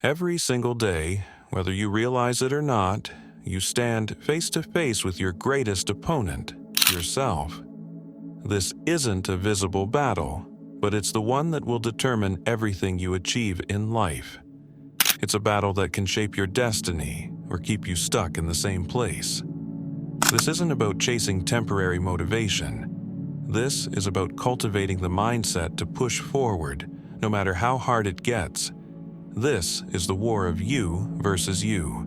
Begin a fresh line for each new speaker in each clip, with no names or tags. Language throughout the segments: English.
Every single day, whether you realize it or not, you stand face to face with your greatest opponent, yourself. This isn't a visible battle, but it's the one that will determine everything you achieve in life. It's a battle that can shape your destiny or keep you stuck in the same place. This isn't about chasing temporary motivation. This is about cultivating the mindset to push forward, no matter how hard it gets. This is the war of you versus you.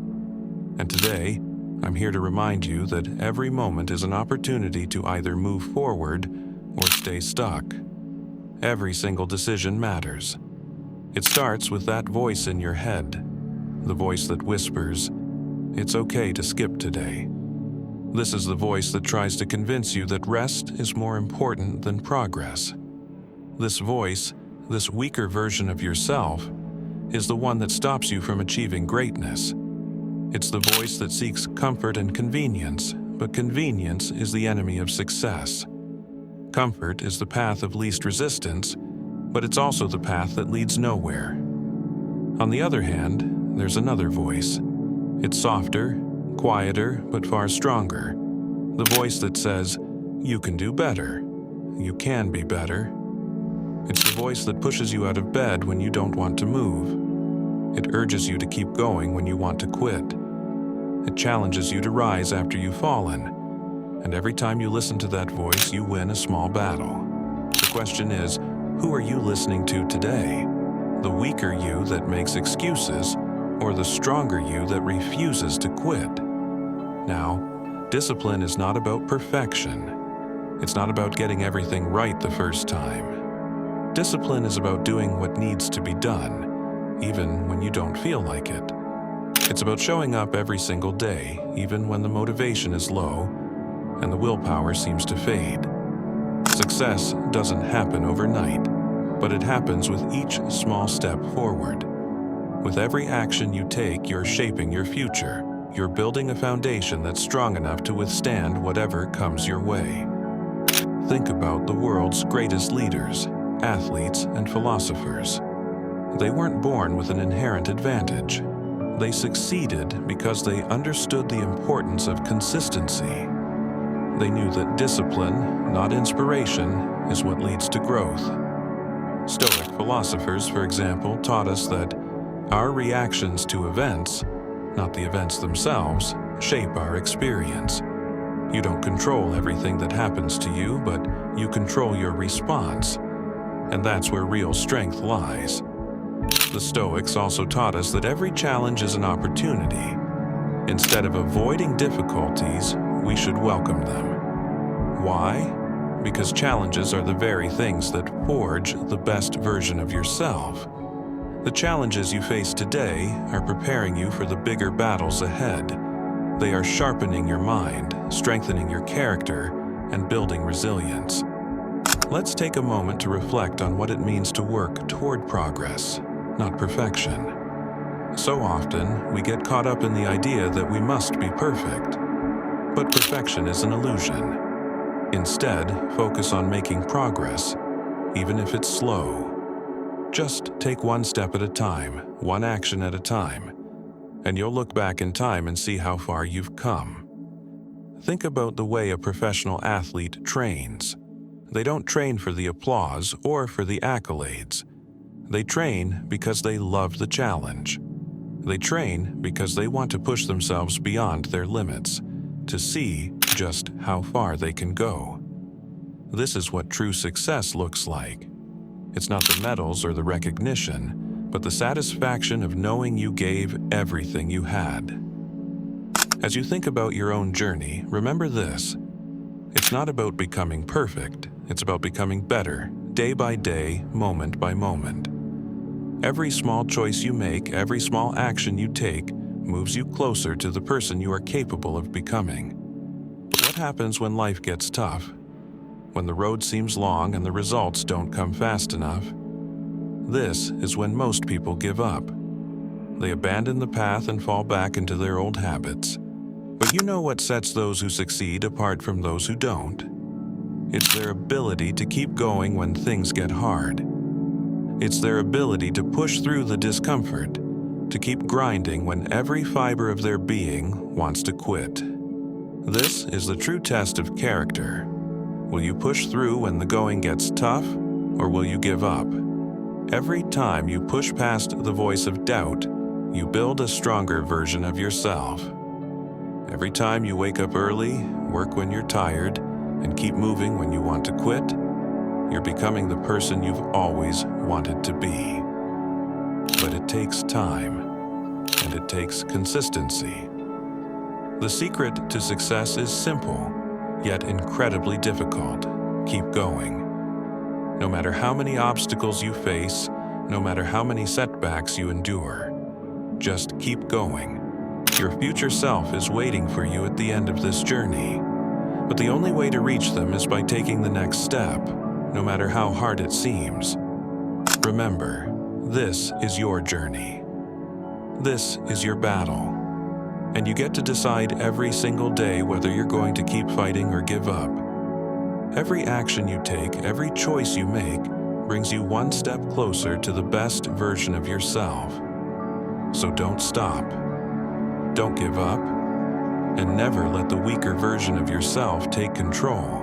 And today, I'm here to remind you that every moment is an opportunity to either move forward or stay stuck. Every single decision matters. It starts with that voice in your head, the voice that whispers, "It's okay to skip today." This is the voice that tries to convince you that rest is more important than progress. This voice, this weaker version of yourself, is the one that stops you from achieving greatness. It's the voice that seeks comfort and convenience, but convenience is the enemy of success. Comfort is the path of least resistance, but it's also the path that leads nowhere. On the other hand, there's another voice. It's softer, quieter, but far stronger. The voice that says, "You can do better. You can be better." It's the voice that pushes you out of bed when you don't want to move. It urges you to keep going when you want to quit. It challenges you to rise after you've fallen. And every time you listen to that voice, you win a small battle. The question is, who are you listening to today? The weaker you that makes excuses, or the stronger you that refuses to quit? Now, discipline is not about perfection. It's not about getting everything right the first time. Discipline is about doing what needs to be done, even when you don't feel like it. It's about showing up every single day, even when the motivation is low and the willpower seems to fade. Success doesn't happen overnight, but it happens with each small step forward. With every action you take, you're shaping your future. You're building a foundation that's strong enough to withstand whatever comes your way. Think about the world's greatest leaders, athletes, and philosophers. They weren't born with an inherent advantage. They succeeded because they understood the importance of consistency. They knew that discipline, not inspiration, is what leads to growth. Stoic philosophers, for example, taught us that our reactions to events, not the events themselves, shape our experience. You don't control everything that happens to you, but you control your response. And that's where real strength lies. The Stoics also taught us that every challenge is an opportunity. Instead of avoiding difficulties, we should welcome them. Why? Because challenges are the very things that forge the best version of yourself. The challenges you face today are preparing you for the bigger battles ahead. They are sharpening your mind, strengthening your character, and building resilience. Let's take a moment to reflect on what it means to work toward progress, not perfection. So often, we get caught up in the idea that we must be perfect. But perfection is an illusion. Instead, focus on making progress, even if it's slow. Just take one step at a time, one action at a time, and you'll look back in time and see how far you've come. Think about the way a professional athlete trains. They don't train for the applause or for the accolades. They train because they love the challenge. They train because they want to push themselves beyond their limits, to see just how far they can go. This is what true success looks like. It's not the medals or the recognition, but the satisfaction of knowing you gave everything you had. As you think about your own journey, remember this. It's not about becoming perfect. It's about becoming better, day by day, moment by moment. Every small choice you make, every small action you take, moves you closer to the person you are capable of becoming. But what happens when life gets tough? When the road seems long and the results don't come fast enough? This is when most people give up. They abandon the path and fall back into their old habits. But you know what sets those who succeed apart from those who don't? It's their ability to keep going when things get hard. It's their ability to push through the discomfort, to keep grinding when every fiber of their being wants to quit. This is the true test of character. Will you push through when the going gets tough, or will you give up? Every time you push past the voice of doubt, you build a stronger version of yourself. Every time you wake up early, work when you're tired, and keep moving when you want to quit, you're becoming the person you've always wanted to be. But it takes time, and it takes consistency. The secret to success is simple, yet incredibly difficult. Keep going. No matter how many obstacles you face, no matter how many setbacks you endure, just keep going. Your future self is waiting for you at the end of this journey, but the only way to reach them is by taking the next step, no matter how hard it seems. Remember, this is your journey. This is your battle, and you get to decide every single day whether you're going to keep fighting or give up. Every action you take, every choice you make, brings you one step closer to the best version of yourself. So don't stop, don't give up, and never let the weaker version of yourself take control.